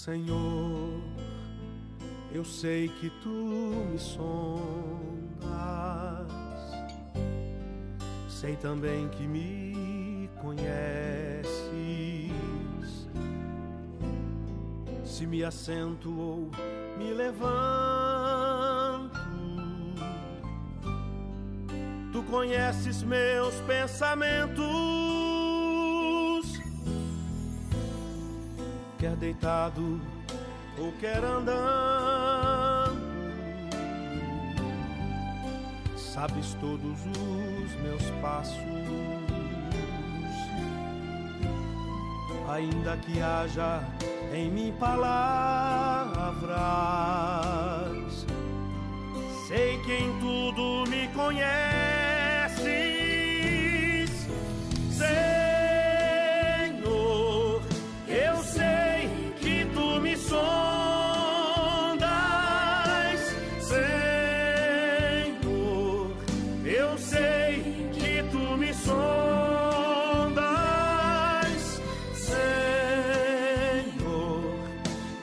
Senhor, eu sei que tu me sondas, sei também que me conheces. Se me assento ou me levanto, tu conheces meus pensamentos. Quer deitado ou quer andando, sabes todos os meus passos. Ainda que haja em mim palavras, sei que em tudo me conheces, Senhor. Eu sei que tu me sondas, Senhor. Eu sei que tu me sondas, Senhor.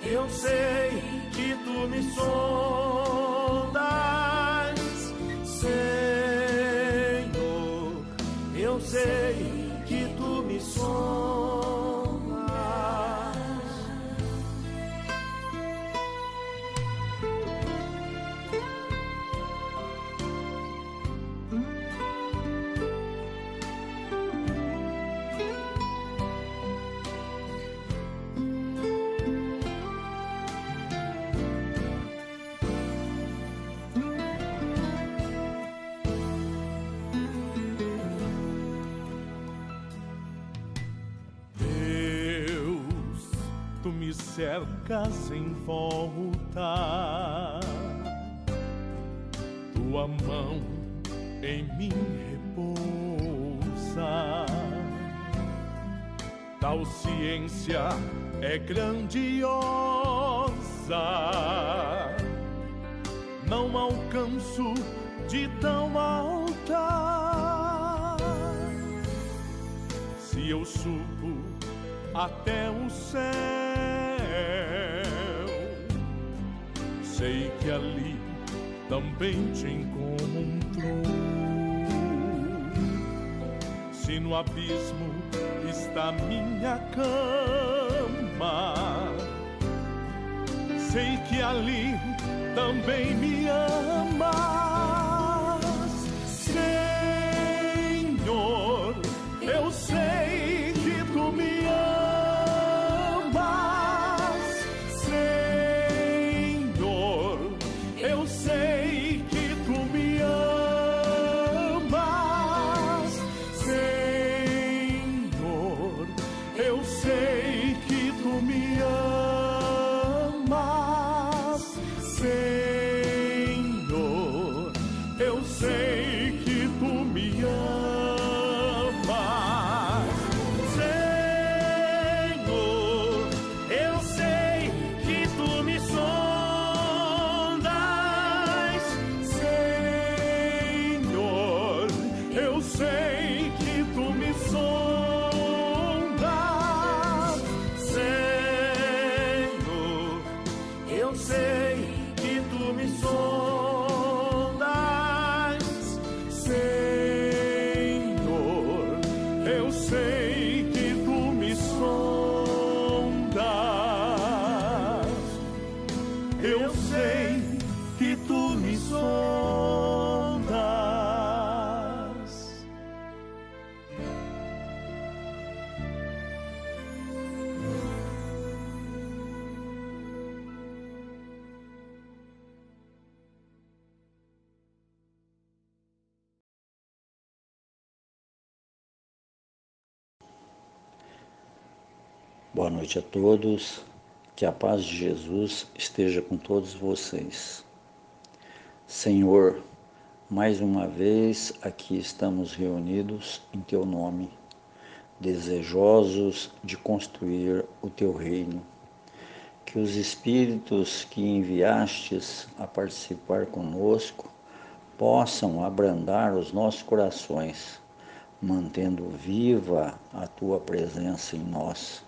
Eu sei que tu me sondas, Senhor. Eu sei que tu me sondas. Tu me cercas em volta, tua mão em mim repousa. Tal ciência é grandiosa, não alcanço de tão alta. Se eu subo até o céu, sei que ali também te encontrou. Se no abismo está minha cama, sei que ali também me amas, Senhor. Eu sei que tu me amas, Senhor. Eu sei que tu me amas, Senhor. Eu sei que tu me amas, Senhor. Eu sei que tu me amas. Boa noite a todos, que a paz de Jesus esteja com todos vocês. Senhor, mais uma vez aqui estamos reunidos em Teu nome, desejosos de construir o Teu reino. Que os Espíritos que enviastes a participar conosco possam abrandar os nossos corações, mantendo viva a Tua presença em nós,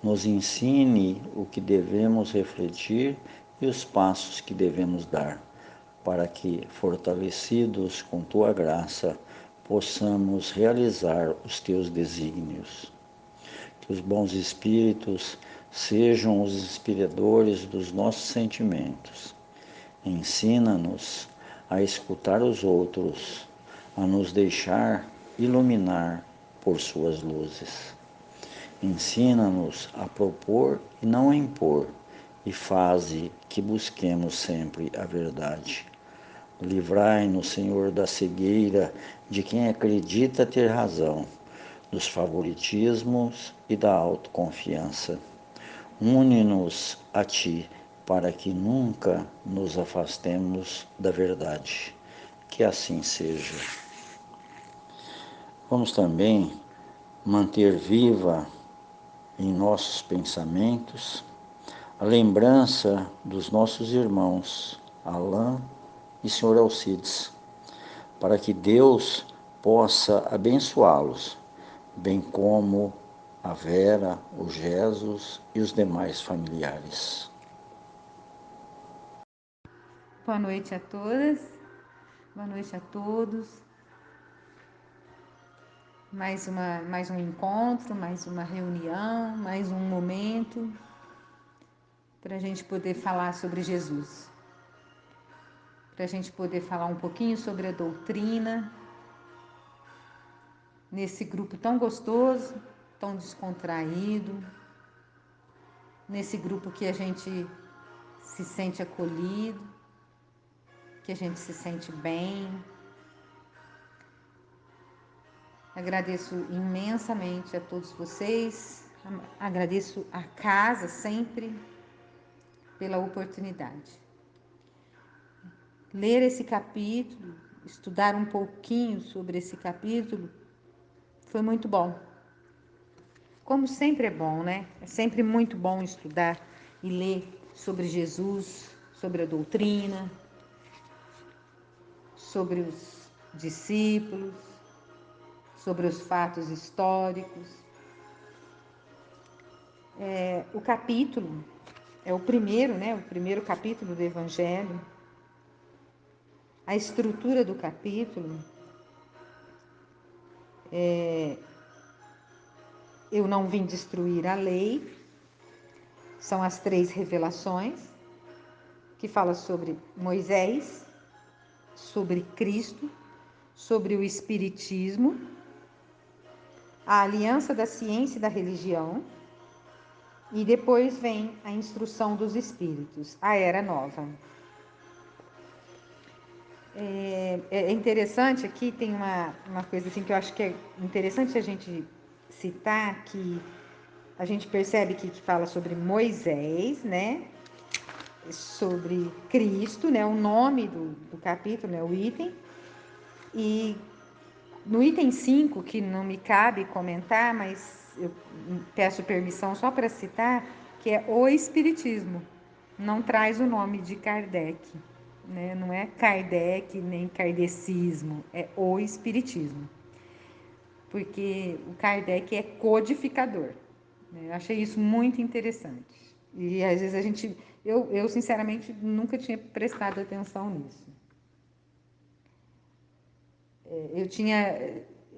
nos ensine o que devemos refletir e os passos que devemos dar, para que, fortalecidos com tua graça, possamos realizar os teus desígnios. Que os bons espíritos sejam os inspiradores dos nossos sentimentos. Ensina-nos a escutar os outros, a nos deixar iluminar por suas luzes. Ensina-nos a propor e não a impor, e faze que busquemos sempre a verdade. Livrai-nos, Senhor, da cegueira de quem acredita ter razão, dos favoritismos e da autoconfiança. Une-nos a Ti, para que nunca nos afastemos da verdade. Que assim seja. Vamos também manter viva em nossos pensamentos a lembrança dos nossos irmãos Alain e Sr. Alcides, para que Deus possa abençoá-los, bem como a Vera, o Jesus e os demais familiares. Boa noite a todas, boa noite a todos. Mais um encontro, mais uma reunião, mais um momento para a gente poder falar sobre Jesus, para a gente poder falar um pouquinho sobre a doutrina, nesse grupo tão gostoso, tão descontraído, nesse grupo que a gente se sente acolhido, que a gente se sente bem. Agradeço imensamente a todos vocês, agradeço a casa sempre pela oportunidade. Ler esse capítulo, estudar um pouquinho sobre esse capítulo, foi muito bom. Como sempre é bom, né? É sempre muito bom estudar e ler sobre Jesus, sobre a doutrina, sobre os discípulos, sobre os fatos históricos. O capítulo é o primeiro, né? O primeiro capítulo do Evangelho. A estrutura do capítulo eu não vim destruir a lei. São as 3 revelações que fala sobre Moisés, sobre Cristo, sobre o Espiritismo, a aliança da ciência e da religião, e depois vem a instrução dos espíritos, a Era Nova. É interessante, aqui tem uma coisa assim que eu acho que é interessante a gente citar, que a gente percebe que fala sobre Moisés, né? Sobre Cristo, né? O nome do capítulo, né? O item. E no item 5, que não me cabe comentar, mas eu peço permissão só para citar, que é o Espiritismo. Não traz o nome de Kardec, né? Não é Kardec nem kardecismo, é o Espiritismo. Porque o Kardec é codificador. Eu achei isso muito interessante. E às vezes eu sinceramente nunca tinha prestado atenção nisso.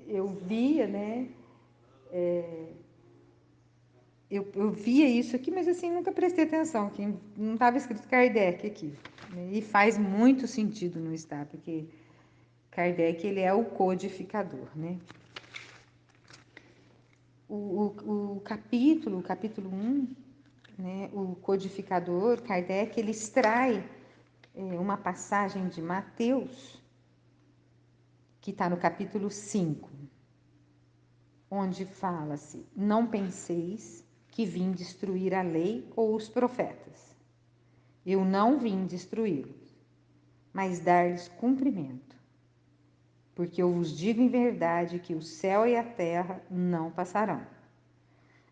Eu via, né? Eu via isso aqui, mas assim, nunca prestei atenção, que não estava escrito Kardec aqui. E faz muito sentido não estar, porque Kardec, ele é o codificador, né? O capítulo 1, né, o codificador, Kardec, ele extrai uma passagem de Mateus, que está no capítulo 5, onde fala-se: não penseis que vim destruir a lei ou os profetas. Eu não vim destruí-los, mas dar-lhes cumprimento. Porque eu vos digo em verdade que o céu e a terra não passarão,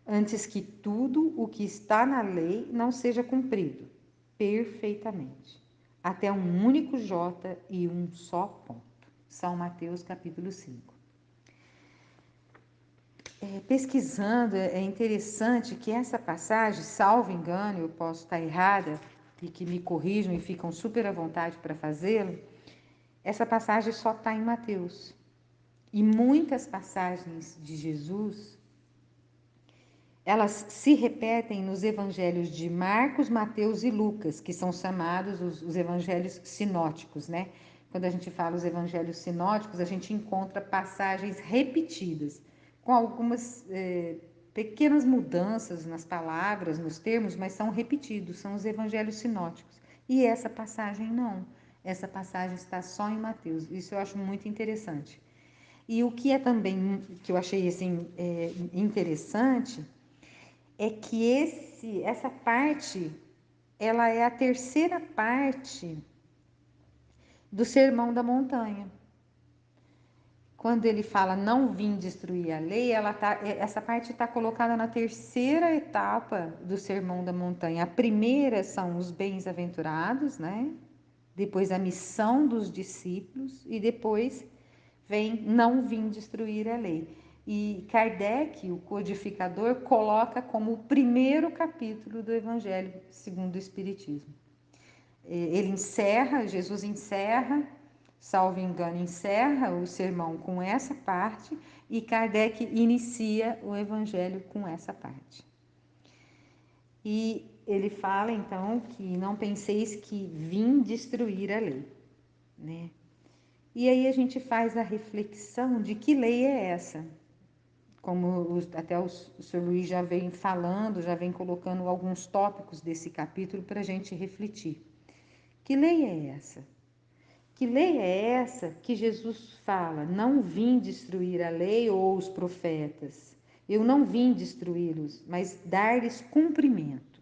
antes que tudo o que está na lei não seja cumprido perfeitamente, até um único J e um só ponto. São Mateus capítulo 5. pesquisando, é interessante que essa passagem, salvo engano, eu posso estar errada, e que me corrijam e ficam super à vontade para fazê-lo, essa passagem só está em Mateus. E muitas passagens de Jesus, elas se repetem nos evangelhos de Marcos, Mateus e Lucas, que são chamados os evangelhos sinóticos, né? Quando a gente fala os evangelhos sinóticos, a gente encontra passagens repetidas, com algumas pequenas mudanças nas palavras, nos termos, mas são repetidos, são os evangelhos sinóticos. E essa passagem não. Essa passagem está só em Mateus. Isso eu acho muito interessante. E o que é também, que eu achei assim, interessante, é que essa parte, ela é a terceira parte do Sermão da Montanha. Quando ele fala não vim destruir a lei, essa parte está colocada na terceira etapa do Sermão da Montanha. A primeira são os bem-aventurados, né? Depois a missão dos discípulos e depois vem não vim destruir a lei. E Kardec, o codificador, coloca como o primeiro capítulo do Evangelho segundo o Espiritismo. Ele encerra, Jesus encerra, salvo engano, encerra o sermão com essa parte e Kardec inicia o Evangelho com essa parte. E ele fala, então, que não penseis que vim destruir a lei, né? E aí a gente faz a reflexão de que lei é essa. Como até o Sr. Luiz já vem falando, já vem colocando alguns tópicos desse capítulo para a gente refletir. Que lei é essa? Que lei é essa que Jesus fala? Não vim destruir a lei ou os profetas. Eu não vim destruí-los, mas dar-lhes cumprimento.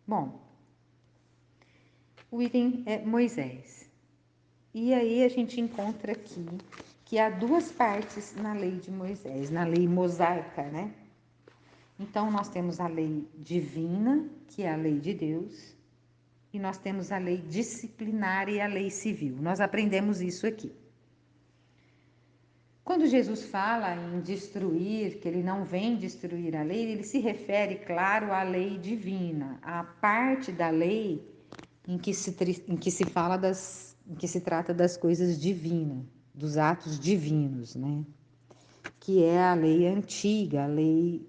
Bom, o item é Moisés. E aí a gente encontra aqui que há duas partes na lei de Moisés, na lei mosaica, né? Então, nós temos a lei divina, que é a lei de Deus, e nós temos a lei disciplinar e a lei civil. Nós aprendemos isso aqui. Quando Jesus fala em destruir, que ele não vem destruir a lei, ele se refere, claro, à lei divina, à parte da lei em que se fala em que se trata das coisas divinas, dos atos divinos, né? Que é a lei antiga, a lei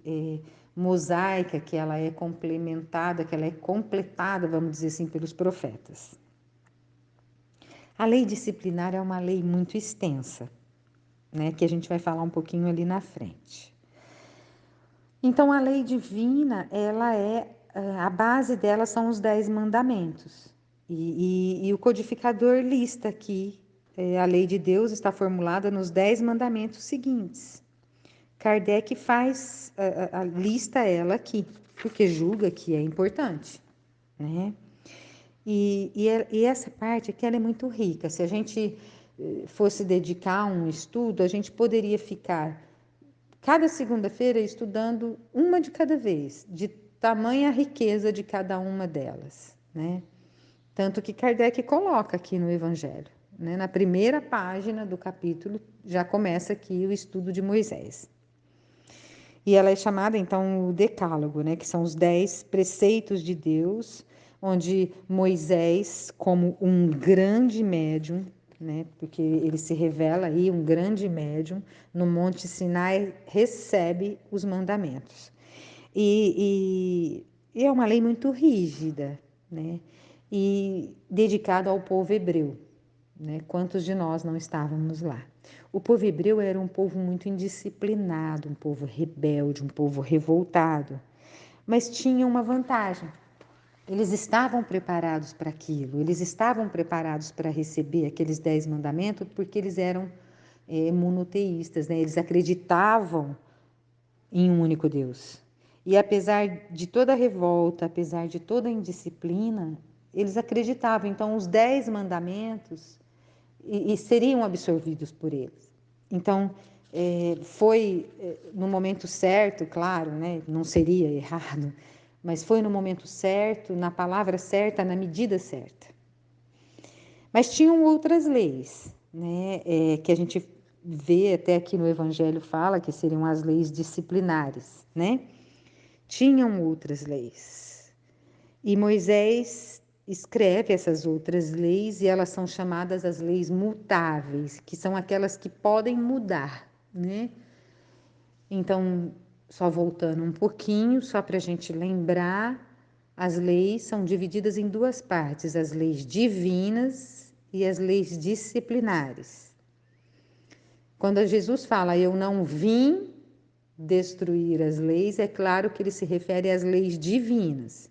mosaica, que ela é complementada, que ela é completada, vamos dizer assim, pelos profetas. A lei disciplinar é uma lei muito extensa, né? Que a gente vai falar um pouquinho ali na frente. Então, a lei divina, a base dela são os 10 mandamentos. E o codificador lista aqui, a lei de Deus está formulada nos 10 mandamentos seguintes. Kardec lista ela aqui, porque julga que é importante, né? E essa parte aqui ela é muito rica. Se a gente fosse dedicar um estudo, a gente poderia ficar cada segunda-feira estudando uma de cada vez, de tamanha riqueza de cada uma delas, né? Tanto que Kardec coloca aqui no Evangelho, né? Na primeira página do capítulo já começa aqui o estudo de Moisés. E ela é chamada, então, o Decálogo, né? Que são os 10 preceitos de Deus, onde Moisés, como um grande médium, né? Porque ele se revela aí, um grande médium, no Monte Sinai, recebe os mandamentos. E é uma lei muito rígida, né? E dedicada ao povo hebreu, né? Quantos de nós não estávamos lá? O povo hebreu era um povo muito indisciplinado, um povo rebelde, um povo revoltado, mas tinha uma vantagem. Eles estavam preparados para aquilo, eles estavam preparados para receber aqueles 10 mandamentos porque eles eram monoteístas, né? Eles acreditavam em um único Deus. E apesar de toda a revolta, apesar de toda a indisciplina, eles acreditavam. Então, os 10 mandamentos seriam absorvidos por eles. Então, foi no momento certo, claro, né? Não seria errado, mas foi no momento certo, na palavra certa, na medida certa. Mas tinham outras leis, né? Que a gente vê, até aqui no Evangelho fala que seriam as leis disciplinares, né? Tinham outras leis. E Moisés escreve essas outras leis e elas são chamadas as leis mutáveis, que são aquelas que podem mudar, né? Então, só voltando um pouquinho, só para a gente lembrar, as leis são divididas em duas partes, as leis divinas e as leis disciplinares. Quando Jesus fala, eu não vim destruir as leis, é claro que ele se refere às leis divinas.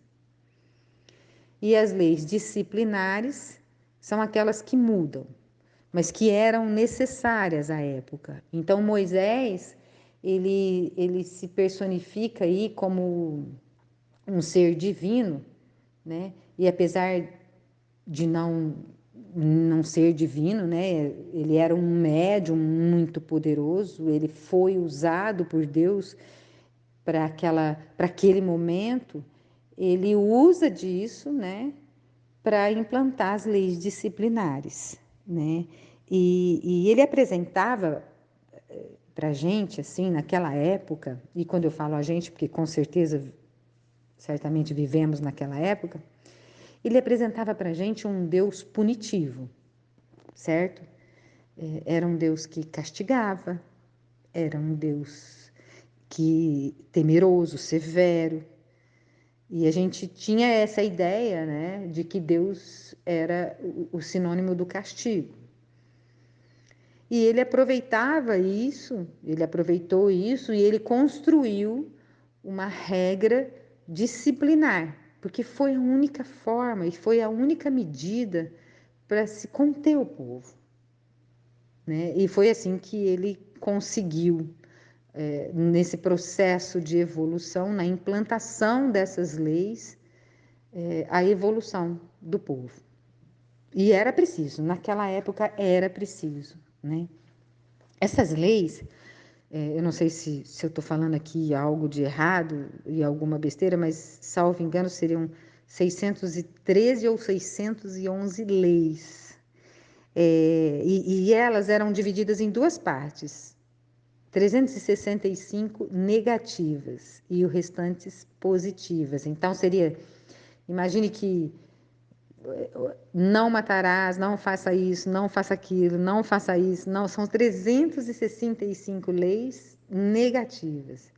E as leis disciplinares são aquelas que mudam, mas que eram necessárias à época. Então, Moisés, ele se personifica aí como um ser divino, né? E apesar de não ser divino, né? Ele era um médium muito poderoso, ele foi usado por Deus para aquele momento, ele usa disso, né? Para implantar as leis disciplinares, né? E ele apresentava para a gente, assim, naquela época, e quando eu falo a gente, porque com certeza, certamente vivemos naquela época, ele apresentava para a gente um Deus punitivo, certo? Era um Deus que castigava, era um Deus que temeroso, severo, e a gente tinha essa ideia, né, de que Deus era o sinônimo do castigo. E ele aproveitava isso, ele aproveitou isso e ele construiu uma regra disciplinar, porque foi a única forma e foi a única medida para se conter o povo, né? E foi assim que ele conseguiu, nesse processo de evolução, na implantação dessas leis, a evolução do povo. E era preciso, naquela época era preciso, né? Essas leis, eu não sei se eu estou falando aqui algo de errado e alguma besteira, mas, salvo engano, seriam 613 ou 611 leis. E elas eram divididas em duas partes, 365 negativas e o restantes positivas. Então, imagine que não matarás, não faça isso, não faça aquilo, não faça isso. Não, são 365 leis negativas.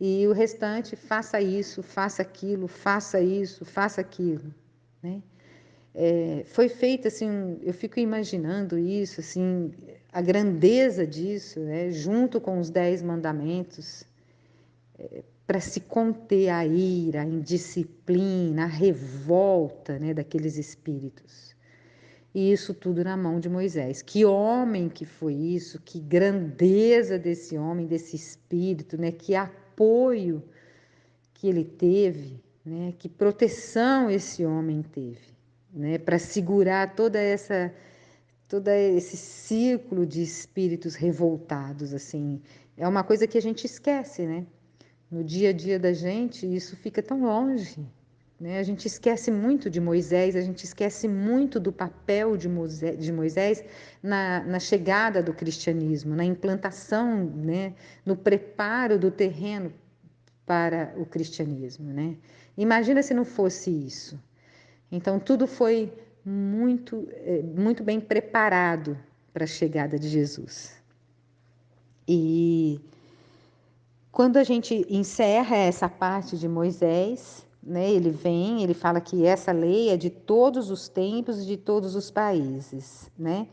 E o restante, faça isso, faça aquilo, faça isso, faça aquilo, né? Foi feito assim, eu fico imaginando isso, assim, a grandeza disso, né? Junto com os 10 mandamentos, para se conter a ira, a indisciplina, a revolta, né, daqueles espíritos. E isso tudo na mão de Moisés. Que homem que foi isso, que grandeza desse homem, desse espírito, né? Que apoio que ele teve, né? Que proteção esse homem teve, né? Para segurar todo esse círculo de espíritos revoltados, assim. É uma coisa que a gente esquece, né? No dia a dia da gente, isso fica tão longe, né? A gente esquece muito de Moisés, a gente esquece muito do papel de Moisés na chegada do cristianismo, na implantação, né? No preparo do terreno para o cristianismo, né? Imagina se não fosse isso. Então, tudo foi muito bem preparado para a chegada de Jesus. E quando a gente encerra essa parte de Moisés, né, ele fala que essa lei é de todos os tempos e de todos os países, né?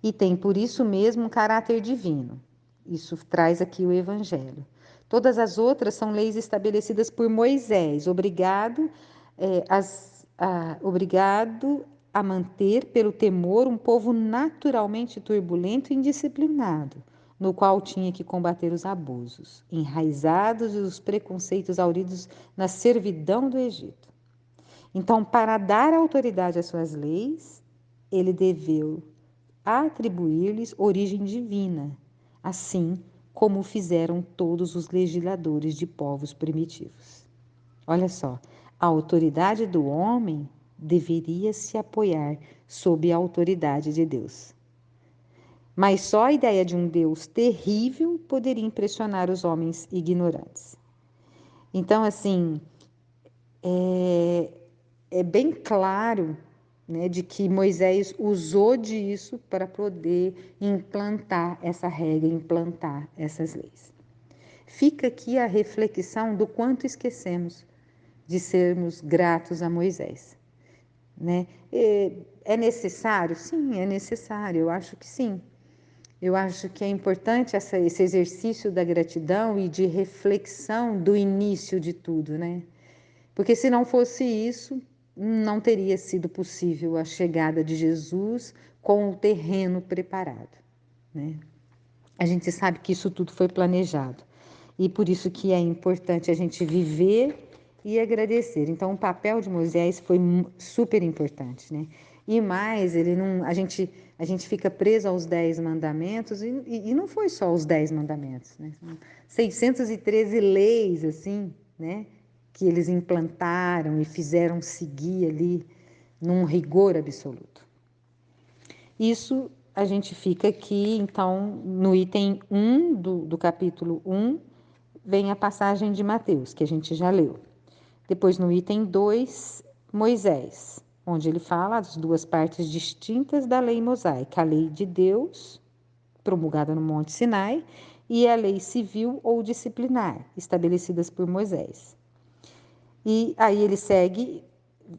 E tem por isso mesmo um caráter divino. Isso traz aqui o Evangelho. Todas as outras são leis estabelecidas por Moisés, obrigado a manter pelo temor um povo naturalmente turbulento e indisciplinado, no qual tinha que combater os abusos, enraizados e os preconceitos auridos na servidão do Egito. Então, para dar autoridade às suas leis, ele deveu atribuir-lhes origem divina, assim como fizeram todos os legisladores de povos primitivos. Olha só, a autoridade do homem deveria se apoiar sob a autoridade de Deus. Mas só a ideia de um Deus terrível poderia impressionar os homens ignorantes. Então, assim, é bem claro, né, de que Moisés usou disso para poder implantar essa regra, implantar essas leis. Fica aqui a reflexão do quanto esquecemos de sermos gratos a Moisés, né? É necessário? Sim, é necessário, eu acho que sim. Eu acho que é importante esse exercício da gratidão e de reflexão do início de tudo, né? Porque se não fosse isso, não teria sido possível a chegada de Jesus com o terreno preparado, né? A gente sabe que isso tudo foi planejado e por isso que é importante a gente viver e agradecer. Então, o papel de Moisés foi super importante, né? E mais, a gente fica preso aos 10 mandamentos e não foi só os 10 mandamentos, né? São 613 leis, assim, né? Que eles implantaram e fizeram seguir ali num rigor absoluto. Isso a gente fica aqui, então, no item 1 do capítulo 1, vem a passagem de Mateus, que a gente já leu. Depois, no item 2, Moisés, onde ele fala das duas partes distintas da lei mosaica, a lei de Deus, promulgada no Monte Sinai, e a lei civil ou disciplinar, estabelecidas por Moisés. E aí ele segue,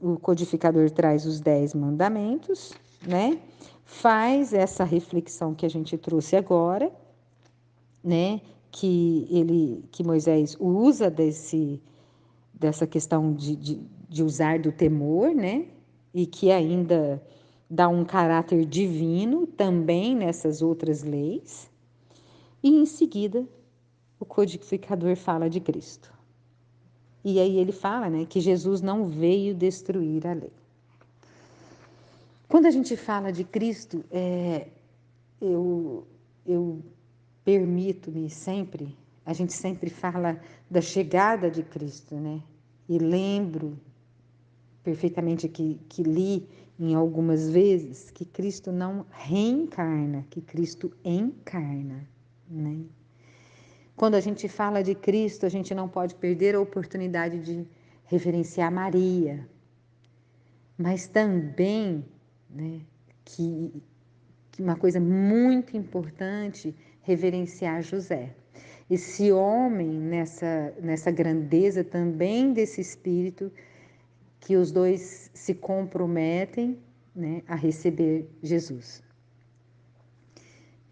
o codificador traz os 10 mandamentos, né? Faz essa reflexão que a gente trouxe agora, né? Que Moisés usa dessa questão de usar do temor, né? E que ainda dá um caráter divino também nessas outras leis. E em seguida, o codificador fala de Cristo. E aí ele fala, né, que Jesus não veio destruir a lei. Quando a gente fala de Cristo, eu permito-me sempre, a gente sempre fala da chegada de Cristo, né? E lembro perfeitamente que li em algumas vezes que Cristo não reencarna, que Cristo encarna, né? Quando a gente fala de Cristo, a gente não pode perder a oportunidade de reverenciar Maria, mas também, né, que uma coisa muito importante, reverenciar José. Esse homem nessa grandeza também desse espírito, que os dois se comprometem, né, a receber Jesus.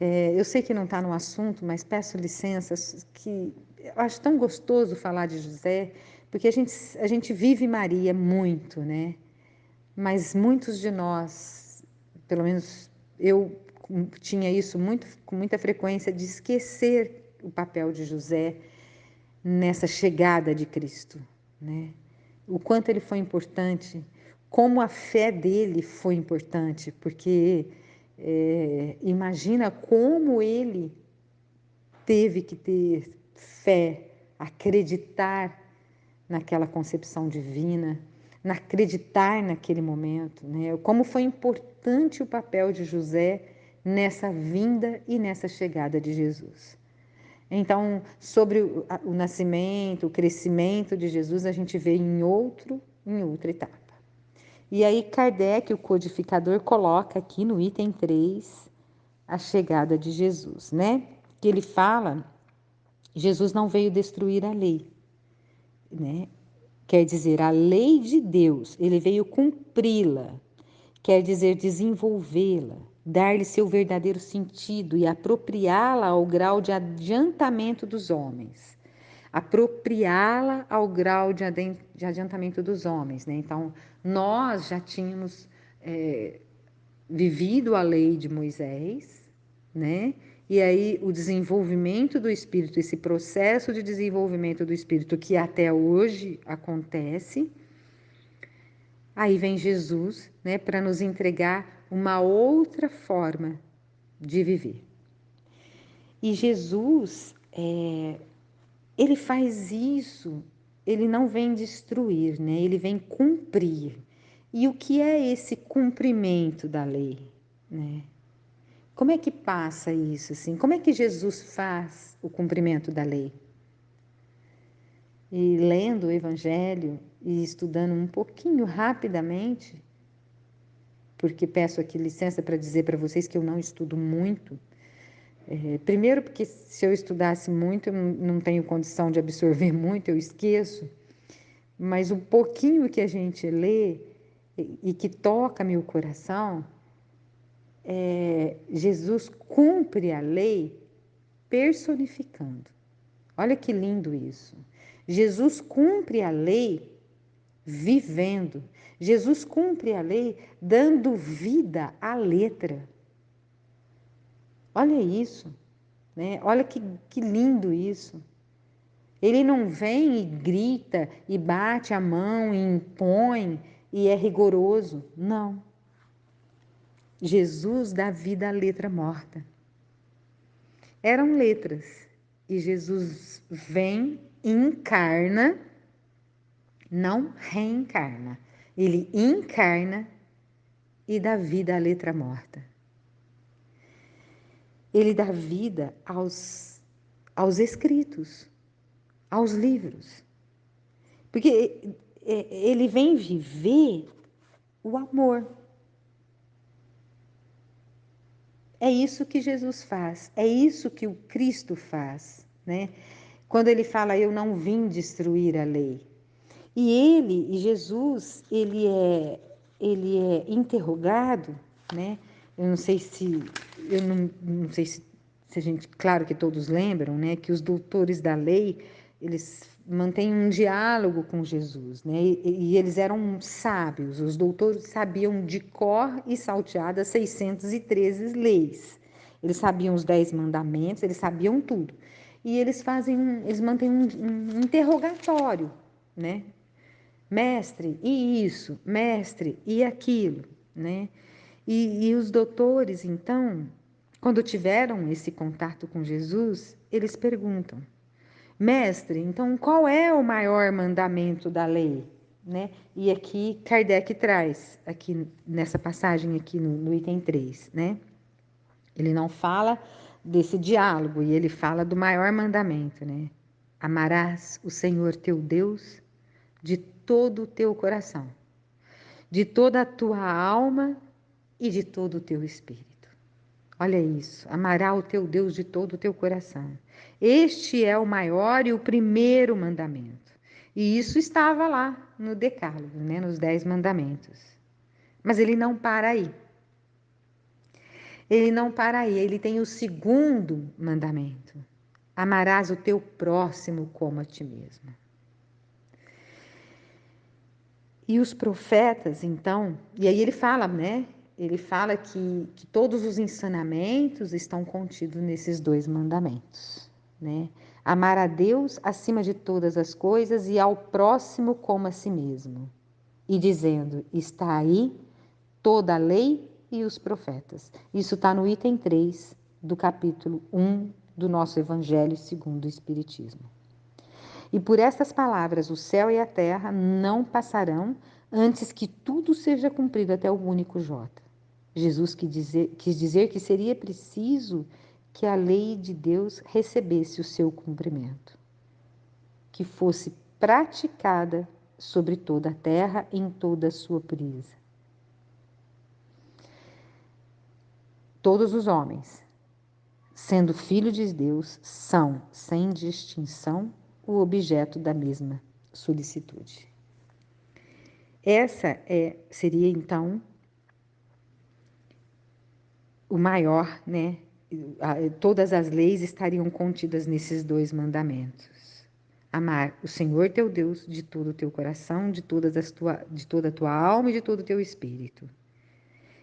Eu sei que não está no assunto, mas peço licença, que eu acho tão gostoso falar de José, porque a gente vive Maria muito, né? Mas muitos de nós, pelo menos eu tinha isso com muita frequência, de esquecer o papel de José nessa chegada de Cristo, né? O quanto ele foi importante, como a fé dele foi importante, porque imagina como ele teve que ter fé, acreditar naquela concepção divina, acreditar naquele momento, né? Como foi importante o papel de José nessa vinda e nessa chegada de Jesus. Então, sobre o nascimento, o crescimento de Jesus, a gente vê em outra etapa. E aí Kardec, o codificador, coloca aqui no item 3 a chegada de Jesus, né? Que ele fala, Jesus não veio destruir a lei, né? Quer dizer, a lei de Deus, ele veio cumpri-la, quer dizer desenvolvê-la, dar-lhe seu verdadeiro sentido e apropriá-la ao grau de adiantamento dos homens. Apropriá-la ao grau de adiantamento dos homens, né? Então, nós já tínhamos vivido a lei de Moisés, né? E aí o desenvolvimento do Espírito, esse processo de desenvolvimento do Espírito que até hoje acontece, aí vem Jesus, né, para nos entregar uma outra forma de viver. E Jesus, ele faz isso, ele não vem destruir, né? Ele vem cumprir. E o que é esse cumprimento da lei, né? Como é que passa isso, assim? Como é que Jesus faz o cumprimento da lei? E lendo o Evangelho e estudando um pouquinho rapidamente, porque peço aqui licença para dizer para vocês que eu não estudo muito. Primeiro porque se eu estudasse muito, eu não tenho condição de absorver muito, eu esqueço. Mas um pouquinho que a gente lê e que toca meu coração, Jesus cumpre a lei personificando. Olha que lindo isso. Jesus cumpre a lei vivendo. Jesus cumpre a lei dando vida à letra. Olha isso, né? Olha que lindo isso. Ele não vem e grita e bate a mão e impõe e é rigoroso. Não. Jesus dá vida à letra morta. Eram letras e Jesus vem, encarna, não reencarna. Ele encarna e dá vida à letra morta. Ele dá vida aos escritos, aos livros. Porque ele vem viver o amor. É isso que Jesus faz, é isso que o Cristo faz, né? Quando ele fala, eu não vim destruir a lei. E Jesus, ele é interrogado, né? Eu não sei se a gente, claro que todos lembram, né, que os doutores da lei, eles mantêm um diálogo com Jesus, né? E eles eram sábios, os doutores sabiam de cor e salteado as 613 leis. Eles sabiam os 10 mandamentos, eles sabiam tudo. E eles mantêm um interrogatório, né? Mestre, e isso, mestre, e aquilo, né? E os doutores, então, quando tiveram esse contato com Jesus, eles perguntam, mestre, então qual é o maior mandamento da lei? Né? E aqui Kardec traz, aqui nessa passagem aqui no item 3, né? Ele não fala desse diálogo, e ele fala do maior mandamento, né? Amarás o Senhor teu Deus de todo o teu coração, de toda a tua alma e de todo o teu espírito. Olha isso, amará o teu Deus de todo o teu coração. Este é o maior e o primeiro mandamento. E isso estava lá no Decálogo, né, nos 10 mandamentos. Mas ele não para aí. Ele não para aí, ele tem o segundo mandamento. Amarás o teu próximo como a ti mesmo. E os profetas, então, e aí ele fala, né? Ele fala que todos os ensinamentos estão contidos nesses 2 mandamentos, né? Amar a Deus acima de todas as coisas e ao próximo como a si mesmo. E dizendo, está aí toda a lei e os profetas. Isso está no item 3 do capítulo 1 do nosso Evangelho segundo o Espiritismo. E por estas palavras o céu e a terra não passarão antes que tudo seja cumprido até o único jota. Jesus quis dizer que seria preciso que a lei de Deus recebesse o seu cumprimento, que fosse praticada sobre toda a terra em toda a sua pureza. Todos os homens, sendo filhos de Deus, são, sem distinção, o objeto da mesma solicitude. Essa seria, então, o maior, né? Todas as leis estariam contidas nesses 2 mandamentos. Amar o Senhor teu Deus de todo o teu coração, de toda a tua alma e de todo o teu espírito.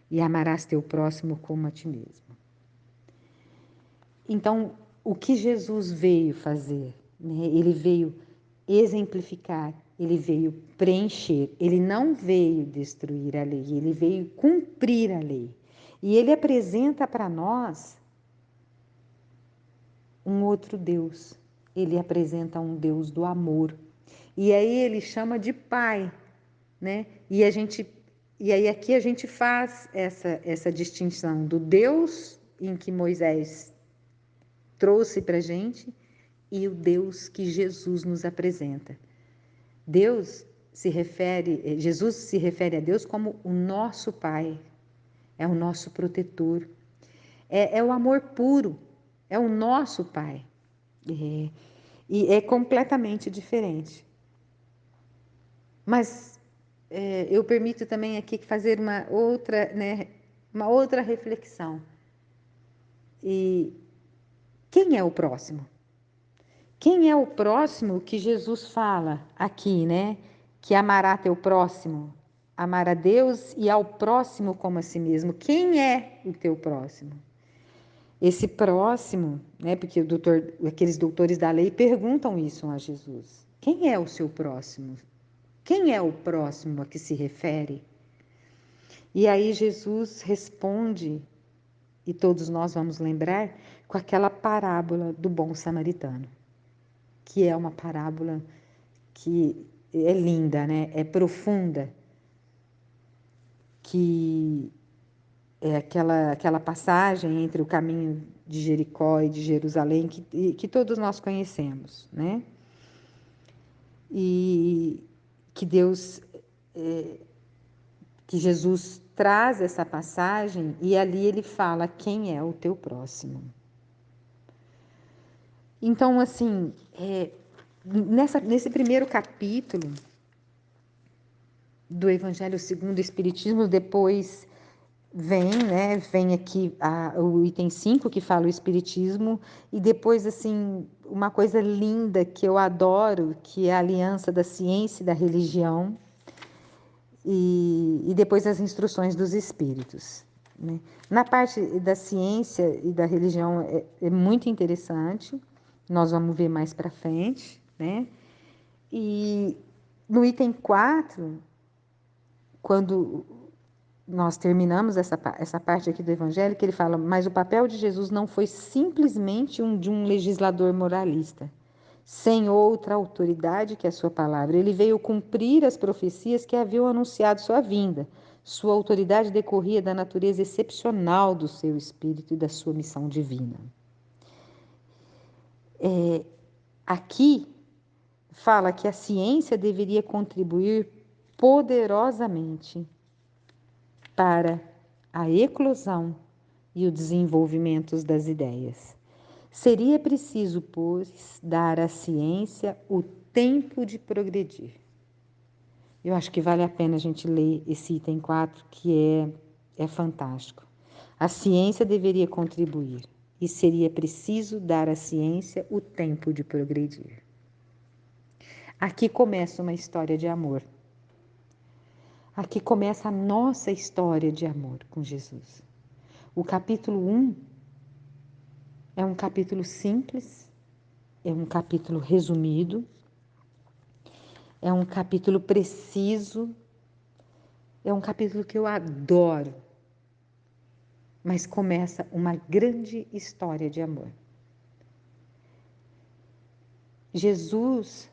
E amarás teu próximo como a ti mesmo. Então, o que Jesus veio fazer? Né? Ele veio exemplificar, ele veio preencher, ele não veio destruir a lei, ele veio cumprir a lei. E ele apresenta para nós um outro Deus, ele apresenta um Deus do amor. E aí ele chama de Pai, né? E aí aqui a gente faz essa distinção do Deus em que Moisés trouxe para a gente e o Deus que Jesus nos apresenta. Jesus se refere a Deus como o nosso Pai, é o nosso protetor, é o amor puro, é o nosso Pai. E é completamente diferente. Mas eu permito também aqui fazer uma outra reflexão. E quem é o próximo? Quem é o próximo que Jesus fala aqui, né? Que amará teu próximo, amar a Deus e ao próximo como a si mesmo. Quem é o teu próximo? Esse próximo, né? Porque aqueles doutores da lei perguntam isso a Jesus. Quem é o seu próximo? Quem é o próximo a que se refere? E aí Jesus responde, e todos nós vamos lembrar, com aquela parábola do bom samaritano, que é uma parábola que é linda, né? É profunda, que é aquela passagem entre o caminho de Jericó e de Jerusalém que todos nós conhecemos, né? E que que Jesus traz essa passagem e ali ele fala quem é o teu próximo. Então, assim, nesse primeiro capítulo do Evangelho segundo o Espiritismo, depois vem aqui o item 5 que fala o Espiritismo, e depois, assim, uma coisa linda que eu adoro, que é a aliança da ciência e da religião, e depois as instruções dos Espíritos, né? Na parte da ciência e da religião é muito interessante, nós vamos ver mais para frente, né? E no item 4, quando nós terminamos essa parte aqui do Evangelho, que ele fala, mas o papel de Jesus não foi simplesmente de um legislador moralista, sem outra autoridade que a sua palavra. Ele veio cumprir as profecias que haviam anunciado sua vinda. Sua autoridade decorria da natureza excepcional do seu espírito e da sua missão divina. Aqui fala que a ciência deveria contribuir poderosamente para a eclosão e o desenvolvimento das ideias. Seria preciso, pois, dar à ciência o tempo de progredir. Eu acho que vale a pena a gente ler esse item 4, que é fantástico. A ciência deveria contribuir e seria preciso dar à ciência o tempo de progredir. Aqui começa uma história de amor. Aqui começa a nossa história de amor com Jesus. O capítulo 1 é um capítulo simples, é um capítulo resumido, é um capítulo preciso, é um capítulo que eu adoro, mas começa uma grande história de amor. Jesus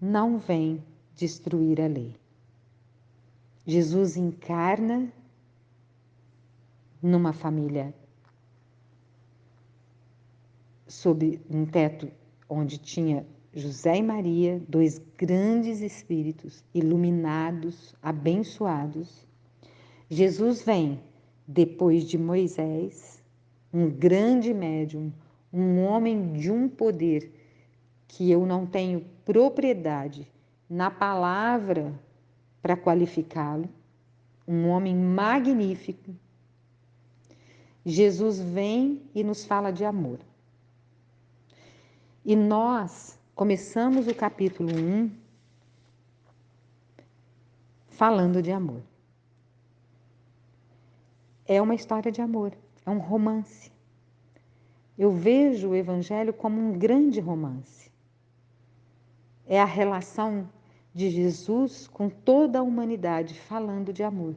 não vem destruir a lei. Jesus encarna numa família sob um teto onde tinha José e Maria, dois grandes espíritos iluminados, abençoados. Jesus vem depois de Moisés, um grande médium, um homem de um poder que eu não tenho propriedade na palavra para qualificá-lo, um homem magnífico. Jesus vem e nos fala de amor. E nós começamos o capítulo 1 falando de amor. É uma história de amor, é um romance. Eu vejo o Evangelho como um grande romance. É a relação de Jesus com toda a humanidade falando de amor.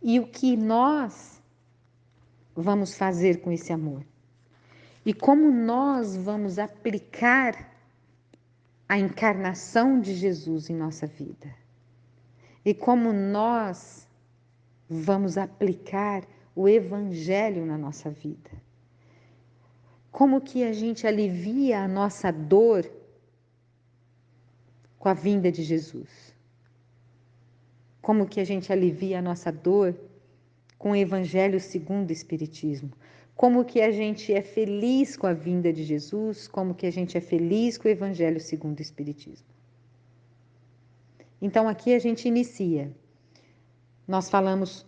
E o que nós vamos fazer com esse amor? E como nós vamos aplicar a encarnação de Jesus em nossa vida? E como nós vamos aplicar o Evangelho na nossa vida. Como que a gente alivia a nossa dor com a vinda de Jesus? Como que a gente alivia a nossa dor com o Evangelho segundo o Espiritismo? Como que a gente é feliz com a vinda de Jesus? Como que a gente é feliz com o Evangelho segundo o Espiritismo? Então aqui a gente inicia. Nós falamos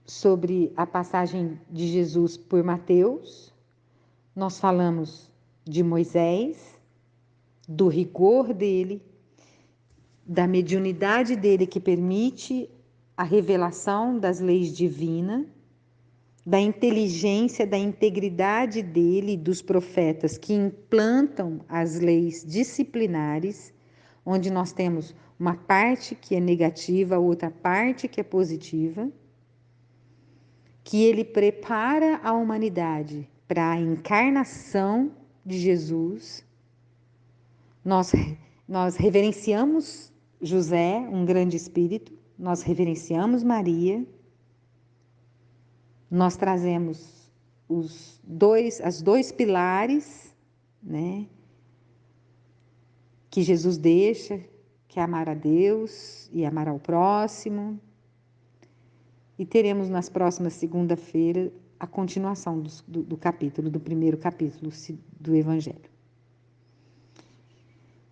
sobre a passagem de Jesus por Mateus, nós falamos de Moisés, do rigor dele, da mediunidade dele que permite a revelação das leis divinas, da inteligência, da integridade dele, dos profetas que implantam as leis disciplinares, onde nós temos uma parte que é negativa, outra parte que é positiva, que ele prepara a humanidade para a encarnação de Jesus. Nós reverenciamos José, um grande espírito, nós reverenciamos Maria, nós trazemos os dois pilares, né, que Jesus deixa, que é amar a Deus e amar ao próximo. E teremos nas próximas segunda-feira a continuação do capítulo, do primeiro capítulo do Evangelho.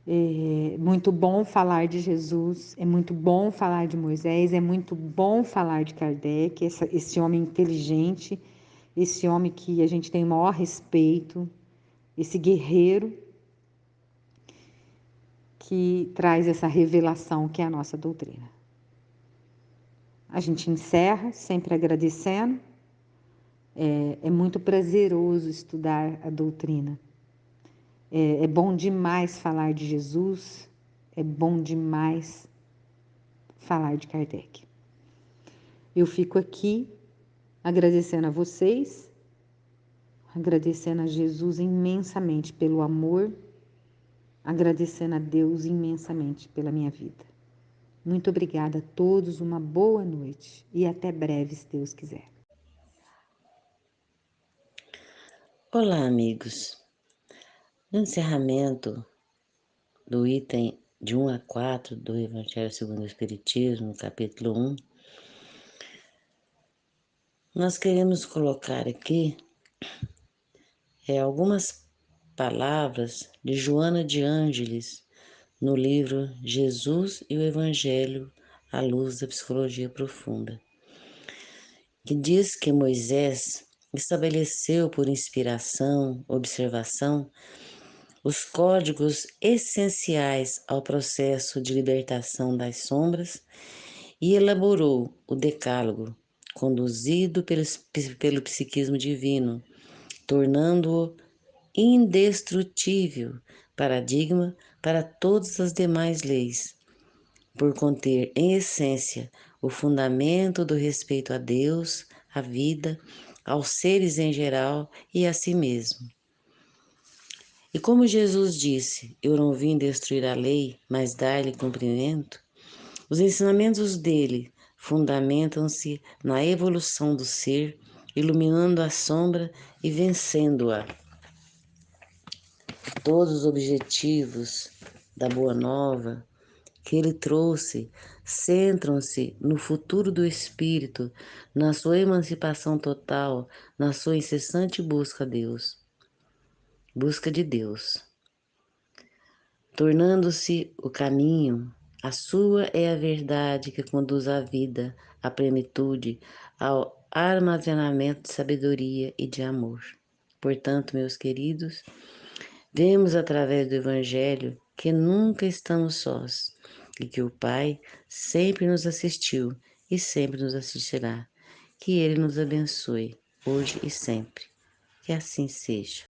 É muito bom falar de Jesus, é muito bom falar de Moisés, é muito bom falar de Kardec, esse homem inteligente, esse homem que a gente tem o maior respeito, esse guerreiro que traz essa revelação que é a nossa doutrina. A gente encerra sempre agradecendo. É muito prazeroso estudar a doutrina. É bom demais falar de Jesus, é bom demais falar de Kardec. Eu fico aqui agradecendo a vocês, agradecendo a Jesus imensamente pelo amor, agradecendo a Deus imensamente pela minha vida. Muito obrigada a todos, uma boa noite e até breve, se Deus quiser. Olá, amigos. No encerramento do item de 1 a 4 do Evangelho segundo o Espiritismo, capítulo 1, nós queremos colocar aqui algumas palavras de Joana de Ângeles no livro Jesus e o Evangelho à luz da psicologia profunda, que diz que Moisés estabeleceu por inspiração, observação, os códigos essenciais ao processo de libertação das sombras e elaborou o Decálogo, conduzido pelo psiquismo divino, tornando-o indestrutível paradigma para todas as demais leis, por conter em essência o fundamento do respeito a Deus, à vida, aos seres em geral e a si mesmo. E como Jesus disse, eu não vim destruir a lei, mas dar-lhe cumprimento, os ensinamentos dele fundamentam-se na evolução do ser, iluminando a sombra e vencendo-a. Todos os objetivos da Boa Nova que ele trouxe centram-se no futuro do espírito, na sua emancipação total, na sua incessante busca a Deus. Busca de Deus. Tornando-se o caminho, a sua é a verdade que conduz à vida, à plenitude, ao armazenamento de sabedoria e de amor. Portanto, meus queridos, vemos através do Evangelho que nunca estamos sós e que o Pai sempre nos assistiu e sempre nos assistirá. Que Ele nos abençoe, hoje e sempre. Que assim seja.